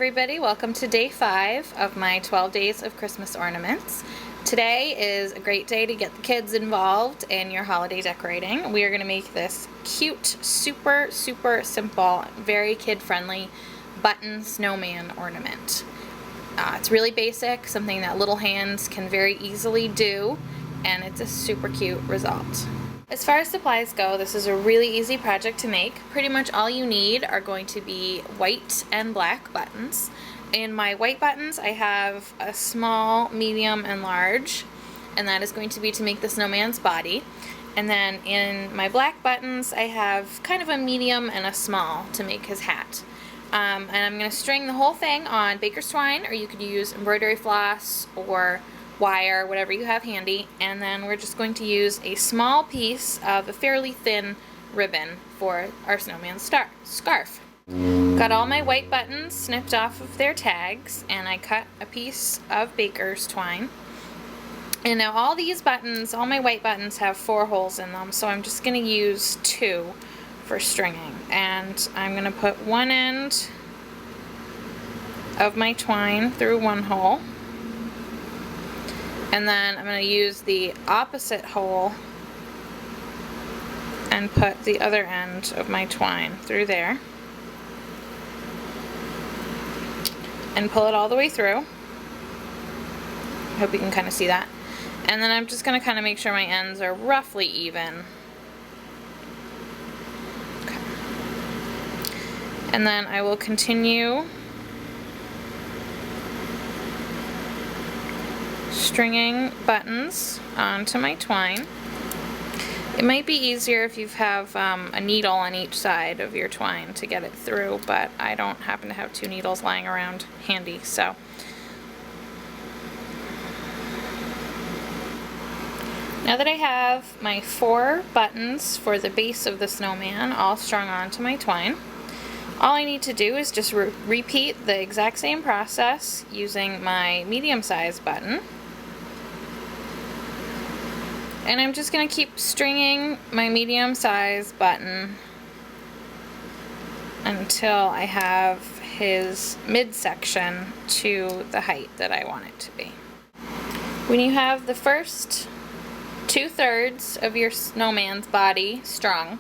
everybody, welcome to day 5 of my 12 days of Christmas ornaments. Today is a great day to get the kids involved in your holiday decorating. We are going to make this cute, super simple, very kid-friendly button snowman ornament. It's really basic, something that little hands can very easily do, and it's a super cute result. As far as supplies go, this is a really easy project to make. Pretty much all you need are going to be white and black buttons. In my white buttons, I have a small, medium, and large, and that is going to be to make the snowman's body. And then in my black buttons, I have kind of a medium and a small to make his hat. And I'm going to string the whole thing on baker's twine, or you could use embroidery floss or wire, whatever you have handy, and then we're just going to use a small piece of a fairly thin ribbon for our snowman scarf. Got all my white buttons snipped off of their tags, and I cut a piece of baker's twine. And now all these buttons, all my white buttons, have 4 holes in them, so I'm just going to use 2 for stringing. And I'm going to put one end of my twine through one hole, and then I'm going to use the opposite hole and put the other end of my twine through there and pull it all the way through. I hope you can kind of see that. And then I'm just going to kind of make sure my ends are roughly even. Okay. And then I will continue stringing buttons onto my twine. It might be easier if you have a needle on each side of your twine to get it through, but I don't happen to have 2 needles lying around handy, so. Now that I have my 4 buttons for the base of the snowman all strung onto my twine, all I need to do is just repeat the exact same process using my medium-sized button. And I'm just going to keep stringing my medium-sized button until I have his midsection to the height that I want it to be. When you have the first 2/3 of your snowman's body strung,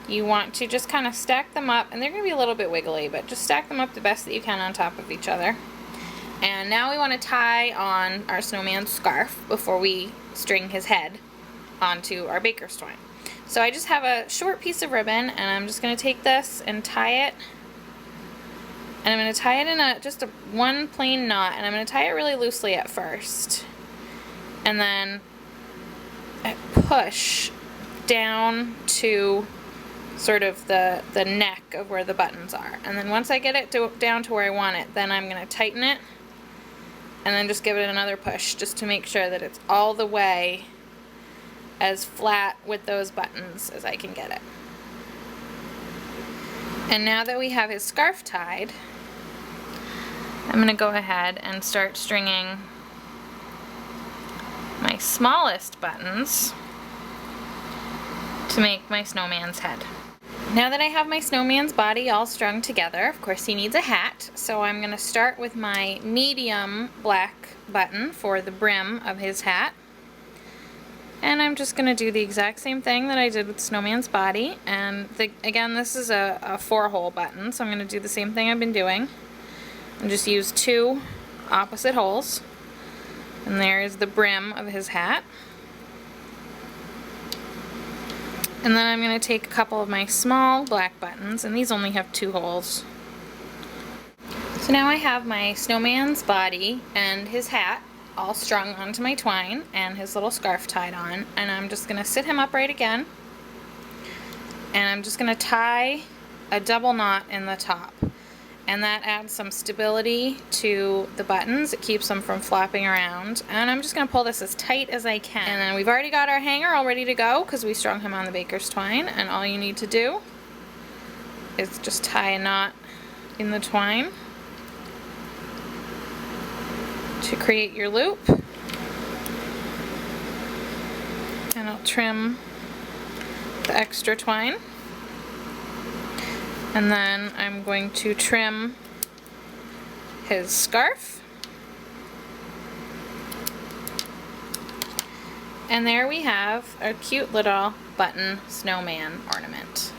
you want to just kind of stack them up, and they're going to be a little bit wiggly, but just stack them up the best that you can on top of each other. And now we want to tie on our snowman's scarf before we string his head onto our baker's twine. So I just have a short piece of ribbon, and I'm just going to take this and tie it, and I'm going to tie it in just one plain knot, and I'm going to tie it really loosely at first, and then I push down to sort of the neck of where the buttons are, and then once I get it down to where I want it, then I'm going to tighten it and then just give it another push just to make sure that it's all the way as flat with those buttons as I can get it. And now that we have his scarf tied, I'm going to go ahead and start stringing my smallest buttons to make my snowman's head. Now that I have my snowman's body all strung together, of course he needs a hat, so I'm going to start with my medium black button for the brim of his hat. And I'm just going to do the exact same thing that I did with snowman's body, and again, this is a 4-hole button, so I'm going to do the same thing I've been doing and just use 2 opposite holes. And there's the brim of his hat. And then I'm going to take a couple of my small black buttons, and these only have 2 holes. So now I have my snowman's body and his hat all strung onto my twine and his little scarf tied on, and I'm just going to sit him upright again, and I'm just going to tie a double knot in the top, and that adds some stability to the buttons. It keeps them from flopping around, and I'm just going to pull this as tight as I can. And then we've already got our hanger all ready to go because we strung him on the baker's twine, and all you need to do is just tie a knot in the twine to create your loop, and I'll trim the extra twine, and then I'm going to trim his scarf. And there we have a cute little button snowman ornament.